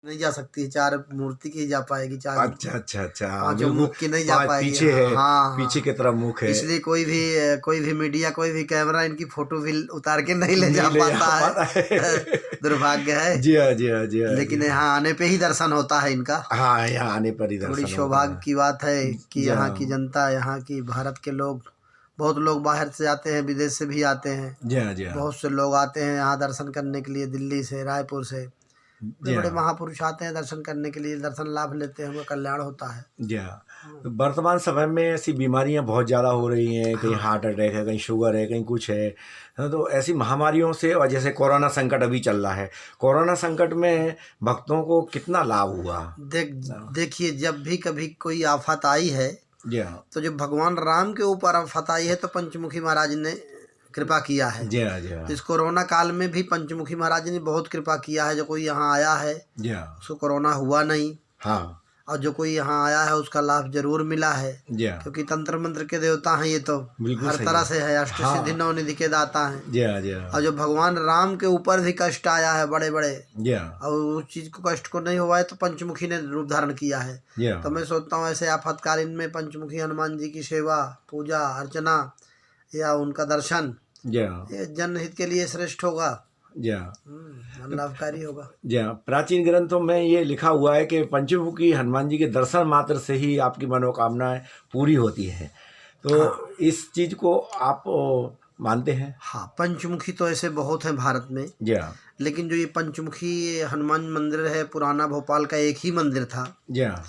नहीं जा सकती है, 4 मूर्ति की ही जा पाएगी, 4 अच्छा अच्छा अच्छा, हाँ पांचों बिल्कुल। मुख की नहीं जा पाएगी। पीछे है, हाँ पीछे हाँ, की तरफ मुख है, इसलिए कोई भी मीडिया, कोई भी कैमरा इनकी फोटो भी उतार के नहीं ले जा नहीं ले जा पाता पाता है। है। दुर्भाग्य है। जी हाँ जी हाँ जी हाँ जी लेकिन हाँ। यहाँ आने पे ही दर्शन होता है इनका। हाँ, यहाँ आने पर ही तो बड़ी दर्शन होता सौभाग्य है। की बात है कि जी यहाँ की हाँ जनता, यहाँ की भारत के लोग, बहुत लोग बाहर से आते हैं, विदेश से भी आते हैं। जी हाँ जी हाँ बहुत से लोग आते हैं यहाँ दर्शन करने के लिए, दिल्ली से, रायपुर से। बड़े जी बड़े हाँ महापुरुष आते हैं दर्शन करने के लिए, दर्शन लाभ लेते हैं, उनका कल्याण होता है। जी हाँ। तो वर्तमान समय में ऐसी बीमारियां बहुत ज़्यादा हो रही हैं, कहीं हार्ट अटैक है, कहीं शुगर है, कहीं कुछ है। तो ऐसी महामारियों से, और जैसे कोरोना संकट अभी चल रहा है, कोरोना संकट में भक्तों को कितना लाभ हुआ? देखिए, जब भी कभी कोई आफत आई है, जी हाँ तो जब भगवान राम के ऊपर आफत आई है तो पंचमुखी महाराज ने कृपा किया है। जी हाँ जी हाँ तो इस कोरोना काल में भी पंचमुखी महाराज ने बहुत कृपा किया है। जो कोई यहाँ आया है जी हाँ उसको कोरोना हुआ नहीं, हाँ और जो कोई यहाँ आया है उसका लाभ जरूर मिला है। जी हाँ क्योंकि तंत्र मंत्र के देवता हैं ये तो, बिल्कुल हर सही तरह है। से है, अष्ट हाँ। सिद्धि नौ निधि के दाता हैं। जी हाँ जी हाँ और जो भगवान राम के ऊपर भी कष्ट आया है बड़े बड़े, जी हाँ और उस चीज को, कष्ट को नहीं हुआ है, तो पंचमुखी ने रूप धारण किया है। जी हाँ तो मैं सोचता हूँ ऐसे आफतकालीन में पंचमुखी हनुमान जी की सेवा, पूजा अर्चना या उनका दर्शन, जी हाँ ये जनहित के लिए श्रेष्ठ होगा, जी हाँ लाभकारी होगा। जी हाँ। प्राचीन ग्रंथों में ये लिखा हुआ है कि पंचमुखी हनुमान जी के दर्शन मात्र से ही आपकी मनोकामनाएं पूरी होती हैं। तो इस चीज़ को आप मानते हैं? हाँ, पंचमुखी तो ऐसे बहुत हैं भारत में, जी हाँ लेकिन जो ये पंचमुखी हनुमान मंदिर है, पुराना भोपाल का एक ही मंदिर था। जी हाँ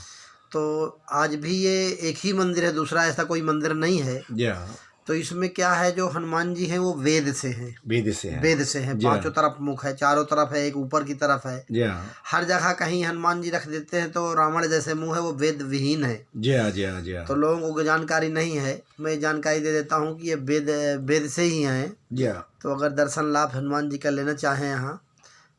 तो आज भी ये एक ही मंदिर है, दूसरा ऐसा कोई मंदिर नहीं है। जी हाँ। तो इसमें क्या है, जो हनुमान जी हैं वो वेद से हैं, वेद से हैं। वेद से हैं। जी हाँ। पांचों तरफ मुख है, चारों तरफ है, एक ऊपर की तरफ है। जी हाँ हर जगह कहीं हनुमान जी रख देते हैं तो रावण जैसे मुंह है, वो वेद विहीन है। जी हाँ जी हाँ जी हाँ तो लोगों को जानकारी नहीं है, मैं जानकारी दे देता हूँ कि ये वेद से ही हैं। जी हाँ तो अगर दर्शन लाभ हनुमान जी का लेना चाहें यहाँ,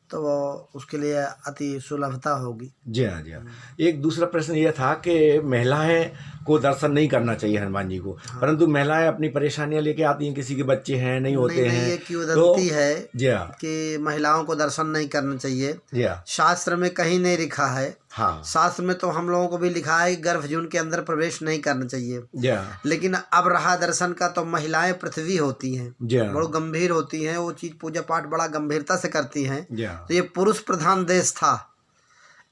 तो वो उसके लिए अति सुलभता होगी। जी हाँ जी हाँ। एक दूसरा प्रश्न ये था कि महिलाएं को दर्शन नहीं करना चाहिए हनुमान जी को, परंतु महिलाएं अपनी परेशानियां लेके आती हैं, किसी के बच्चे हैं, नहीं होते नहीं, हैं, ये किंवदंती है जी हाँ कि महिलाओं को दर्शन नहीं करना चाहिए। जी हाँ शास्त्र में कहीं नहीं लिखा है। हाँ शास्त्र में तो हम लोगों को भी लिखा है कि गर्भजून के अंदर प्रवेश नहीं करना चाहिए। जी हाँ लेकिन अब रहा दर्शन का, तो महिलाएं पृथ्वी होती हैं, जी हाँ बड़ो गंभीर होती हैं, वो चीज पूजा पाठ बड़ा गंभीरता से करती हैं। जी हाँ तो ये पुरुष प्रधान देश था,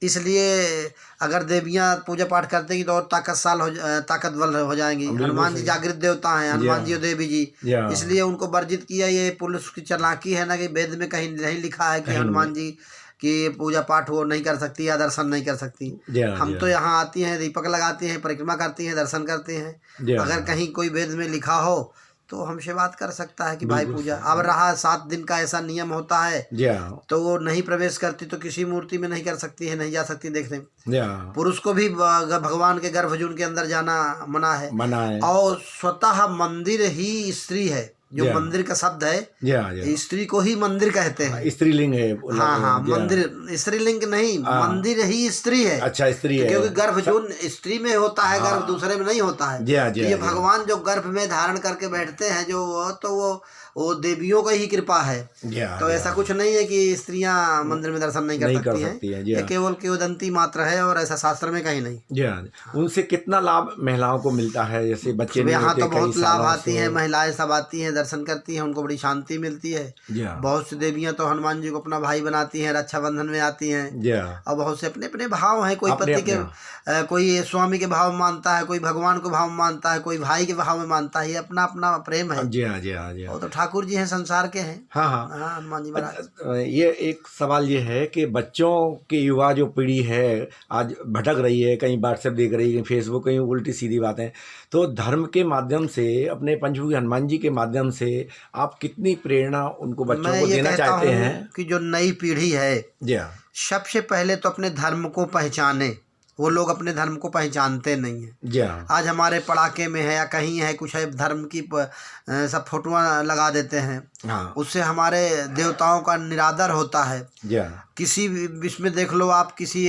इसलिए अगर देवियां पूजा पाठ करते तो और ताकतवर हो जाएंगी। हनुमान जी जागृत देवता हैं, हनुमान जी और देवी जी, जी हाँ इसलिए उनको वर्जित किया। ये पुरुष की चालाकी है ना, कि वेद में कहीं नहीं लिखा है कि हनुमान जी की पूजा पाठ वो नहीं कर सकती या दर्शन नहीं कर सकती। जी हाँ हम तो यहाँ आती हैं, दीपक लगाती हैं, परिक्रमा करती हैं, दर्शन करते हैं। जी हाँ अगर कहीं कोई वेद में लिखा हो तो हमसे बात कर सकता है कि भाई पूजा। अब रहा 7 दिन का ऐसा नियम होता है, जी हाँ तो वो नहीं प्रवेश करती तो किसी मूर्ति में नहीं कर सकती है, नहीं जा सकती देखने। जी हाँ पुरुष को भी भगवान के गर्भजून के अंदर जाना मना है। मना है। और स्वतः मंदिर ही स्त्री है, जो मंदिर का शब्द है, जी हाँ जी स्त्री को ही मंदिर कहते हैं। स्त्रीलिंग है। हाँ हाँ, मंदिर स्त्रीलिंग नहीं, मंदिर ही स्त्री है। अच्छा, स्त्री है, क्योंकि गर्भजून स्त्री में होता है, गर्भ दूसरे में नहीं होता है। जी हाँ जी ये भगवान जो गर्भ में धारण करके बैठते हैं, जो तो वो देवियों का ही कृपा है। तो ऐसा कुछ नहीं है कि स्त्रियां मंदिर में दर्शन नहीं कर सकती हैं। ये केवल किंवदंती मात्र है, और ऐसा शास्त्र में कहीं नहीं। जी हाँ। उनसे कितना लाभ महिलाओं को मिलता है? जैसे बच्चे यहाँ तो बहुत लाभ आती हैं, महिलाएं सब आती हैं, दर्शन करती हैं, उनको बड़ी शांति मिलती है। बहुत सी देवियां तो हनुमान जी को अपना भाई बनाती हैं, रक्षाबंधन में आती हैं। और बहुत से अपने अपने भाव हैं, कोई पति के, कोई स्वामी के भाव में मानता है, कोई भगवान को भाव में मानता है, कोई भाई के भाव में मानता है। ये अपना अपना प्रेम है। जी हाँ जी हाँ जी हाँ। तो ठाकुर जी हैं, संसार के हैं। हाँ हाँ हनुमान जी महाराज। ये एक सवाल ये है कि बच्चों की युवा जो पीढ़ी है आज भटक रही है, कहीं व्हाट्सएप देख रही है, कहीं फेसबुक, कहीं उल्टी सीधी बातें। तो धर्म के माध्यम से, अपने पंचमुखी हनुमान जी के माध्यम से आप कितनी प्रेरणा उनको बच्चों को देना चाहते हैं? कि जो नई पीढ़ी है, जी हाँ, सबसे पहले तो अपने धर्म को पहचाने। वो लोग अपने धर्म को पहचानते नहीं है। जी हाँ। आज हमारे पड़ाके में है या कहीं है कुछ है, धर्म की सब फोटोआं लगा देते हैं। हाँ। उससे हमारे देवताओं का निरादर होता है। जी हाँ। किसी भी इसमें देख लो आप, किसी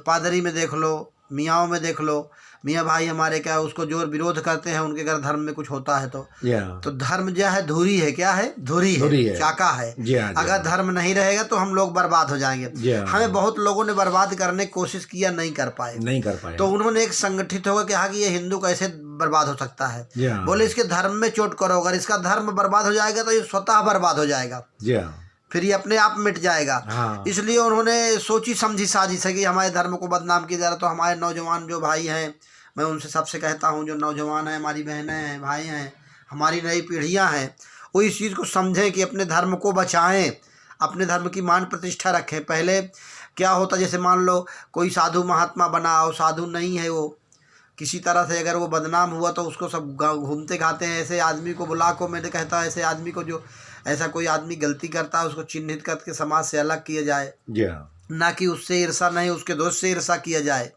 पादरी में देख लो, मियाँओं में देख लो, मियाँ भाई हमारे क्या उसको जो विरोध करते हैं, उनके घर धर्म में कुछ होता है तो धर्म जो है धुरी है, क्या है, धुरी है, चाका है। अगर धर्म नहीं रहेगा तो हम लोग बर्बाद हो जाएंगे। हमें बहुत लोगों ने बर्बाद करने की कोशिश किया, नहीं कर पाए। तो उन्होंने एक संगठित होकर कहा कि ये हिंदू कैसे बर्बाद हो सकता है। बोले इसके धर्म में चोट करो, अगर इसका धर्म बर्बाद हो जाएगा तो ये स्वतः बर्बाद हो जाएगा, फिर ये अपने आप मिट जाएगा। इसलिए उन्होंने सोची समझी साजिश है कि हमारे धर्म को बदनाम किया जा रहा। तो हमारे नौजवान जो भाई हैं, मैं उनसे सबसे कहता हूँ, जो नौजवान हैं, हमारी बहनें हैं, भाई हैं, हमारी नई पीढ़ियाँ हैं, वो इस चीज़ को समझें कि अपने धर्म को बचाएं, अपने धर्म की मान प्रतिष्ठा रखें। पहले क्या होता, जैसे मान लो कोई साधु महात्मा बना और साधु नहीं है, वो किसी तरह से अगर वो बदनाम हुआ तो उसको सब घूमते खाते हैं। ऐसे आदमी को बुला को, मैंने कहता है ऐसे आदमी को, जो ऐसा कोई आदमी गलती करता है उसको चिन्हित करके समाज से अलग किया जाए, ना कि उससे ईर्षा नहीं, उसके दोस्त से ईर्षा किया जाए।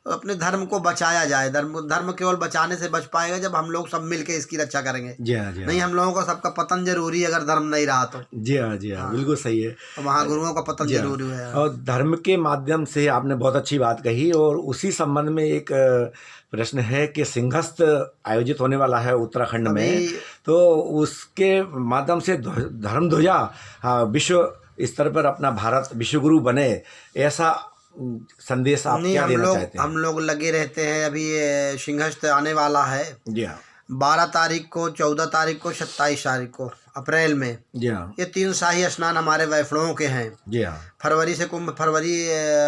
तो अपने धर्म को बचाया जाए। धर्म केवल बचाने से बच पाएगा जब हम लोग सब मिलके इसकी रक्षा करेंगे। नहीं, हम लोगों का सबका पतन जरूरी है अगर धर्म नहीं रहा तो। जी हाँ, बिल्कुल सही है। तो महागुरुओं का पतन जरूरी है। और धर्म के माध्यम से आपने बहुत अच्छी बात कही। और उसी संबंध में एक प्रश्न है कि सिंहस्थ आयोजित होने वाला है उत्तराखंड में, तो उसके माध्यम से धर्म ध्वजा विश्व स्तर पर अपना भारत विश्वगुरु बने, ऐसा संदेश आप क्या देना चाहते हैं? हम लोग लगे रहते हैं। अभी सिंहस्थ आने वाला है। जी हाँ, 12 तारीख को, 14 तारीख को, 27 तारीख को अप्रैल में। जी हाँ, ये 3 शाही स्नान हमारे वैष्णवों के हैं। जी हाँ,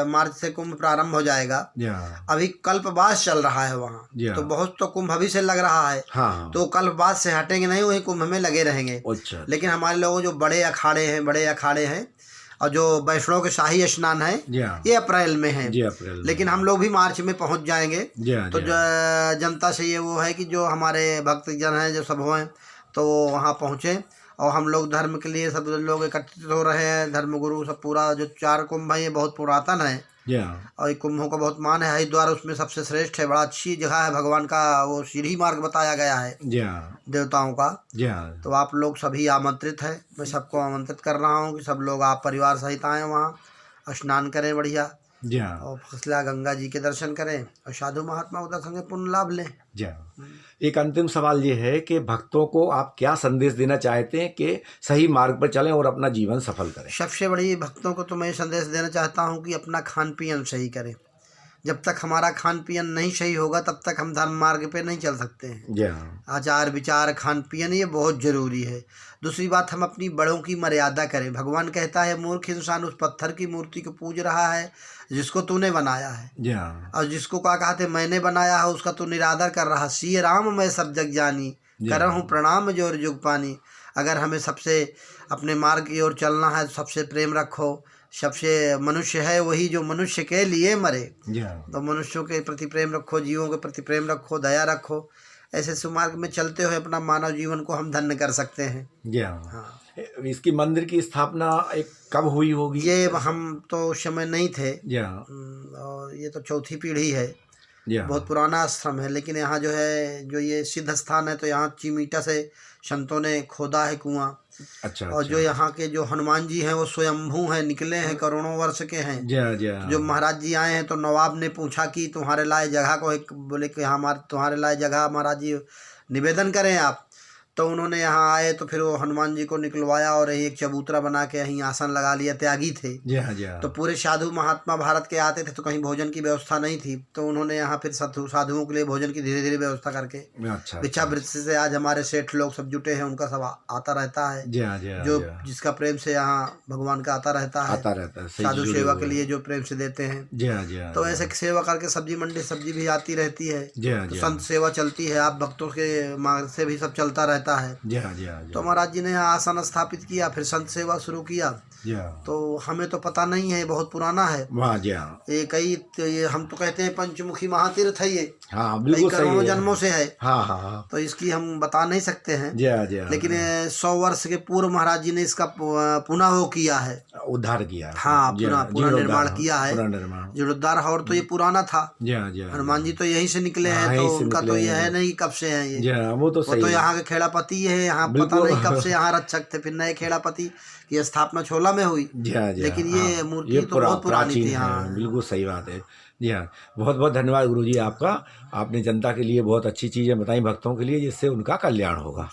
मार्च से कुंभ प्रारंभ हो जाएगा। जी हाँ, अभी कल्पवास चल रहा है वहाँ, तो बहुत तो कुंभ अभी से लग रहा है। हाँ, तो कल्पवास से हटेंगे नहीं, वही कुंभ में लगे रहेंगे। अच्छा। लेकिन हमारे लोगों जो बड़े अखाड़े हैं और जो वैष्णव के शाही स्नान है ये अप्रैल में है। लेकिन हम लोग भी मार्च में पहुंच जाएंगे। तो जनता से ये वो है कि जो हमारे भक्तजन हैं, जो सब हैं, तो वहाँ पहुँचे। और हम लोग धर्म के लिए सब लोग एकत्रित हो रहे हैं। धर्मगुरु सब पूरा जो 4 कुंभ है ये बहुत पुरातन है और कुंभों का बहुत मान है। हरिद्वार उसमें सबसे श्रेष्ठ है, बड़ा अच्छी जगह है। भगवान का वो सीढ़ी मार्ग बताया गया है देवताओं का। तो आप लोग सभी आमंत्रित हैं। मैं सबको आमंत्रित कर रहा हूँ कि सब लोग आप परिवार सहित आएँ, वहाँ स्नान करें बढ़िया, और फसला गंगा जी के दर्शन करें और साधु महात्मा के दर्शन के पुण्य लाभ लें। एक अंतिम सवाल ये है कि भक्तों को आप क्या संदेश देना चाहते हैं कि सही मार्ग पर चलें और अपना जीवन सफल करें? सबसे बड़ी भक्तों को तो मैं संदेश देना चाहता हूँ कि अपना खान पीन सही करें। जब तक हमारा खान पीन नहीं सही होगा तब तक हम धर्म मार्ग पे नहीं चल सकते हैं। आचार विचार, खान पीन ये बहुत ज़रूरी है। दूसरी बात, हम अपनी बड़ों की मर्यादा करें। भगवान कहता है मूर्ख इंसान उस पत्थर की मूर्ति को पूज रहा है जिसको तूने बनाया है, और जिसको क्या कहते मैंने बनाया है उसका तू निरादर कर रहा। सिय राम मैं सब जग जानी, करहूँ प्रणाम जोर जुग पानी। अगर हमें सबसे अपने मार्ग की ओर चलना है, सबसे प्रेम रखो। सबसे मनुष्य है वही जो मनुष्य के लिए मरे। तो मनुष्यों के प्रति प्रेम रखो, जीवों के प्रति प्रेम रखो, दया रखो। ऐसे सुमार्ग में चलते हुए अपना मानव जीवन को हम धन्य कर सकते हैं। हाँ। इसकी मंदिर की स्थापना कब हुई होगी? ये हम तो उस समय नहीं थे, और ये तो 4थी पीढ़ी है। बहुत पुराना आश्रम है। लेकिन यहाँ जो है, जो ये सिद्ध स्थान है, तो यहाँ चिमीटा से संतों ने खोदा है कुआं। अच्छा। और जो यहाँ के जो हनुमान जी हैं वो स्वयंभू हैं, निकले हैं, करोड़ों वर्ष के हैं। जो महाराज जी आए हैं तो नवाब ने पूछा कि तुम्हारे लाए जगह को, एक बोले कि हमारे तुम्हारे लाए जगह महाराज जी निवेदन करें आप। तो उन्होंने यहाँ आए तो फिर वो हनुमान जी को निकलवाया और एक चबूतरा बना के यहीं आसन लगा लिया। त्यागी थे। तो पूरे साधु महात्मा भारत के आते थे, तो कहीं भोजन की व्यवस्था नहीं थी, तो उन्होंने यहाँ फिर साधुओं के लिए भोजन की धीरे धीरे व्यवस्था करके भिक्षावृत्ति से आज हमारे सेठ लोग सब जुटे हैं, उनका सब आता रहता है। जो जिसका प्रेम से यहाँ भगवान का आता रहता है, साधु सेवा के लिए जो प्रेम से देते हैं। तो ऐसे सेवा करके सब्जी मंडी सब्जी भी आती रहती है। तो संत सेवा चलती है, आप भक्तों के मार्ग से भी सब चलता रहता है। तो महाराज जी ने यहाँ आसन स्थापित किया, फिर संत सेवा शुरू किया। तो हमें तो पता नहीं है, बहुत पुराना है। ये कई तो ये हम तो कहते हैं पंचमुखी महातीर्थ है ये। कई करोड़ों जन्मों से है। तो इसकी हम बता नहीं सकते हैं। लेकिन 100 वर्ष के पूर्व महाराज जी ने इसका पुनः वो किया है। उद्धार किया। हाँ, पूरा निर्माण किया है, पूरा निर्माण जीर्णोद्धार। और तो ये पुराना था। जी हाँ, जी हाँ। हनुमान जी तो यहीं से निकले हैं, तो उनका तो ये है नहीं कब से है ये। जी हाँ, वो तो सही। वो तो यहाँ के खेड़ापति है, यहाँ पता नहीं कब से यहाँ रक्षक थे। फिर नए खेड़ापति की स्थापना छोला में हुई। जी हाँ, जी हाँ। लेकिन ये मूर्ति तो बहुत पुरानी थी। हाँ, बिल्कुल सही बात है। जी हाँ, बहुत बहुत धन्यवाद गुरुजी आपका। आपने जनता के लिए बहुत अच्छी चीज़ें बताई, भक्तों के लिए, जिससे उनका कल्याण होगा।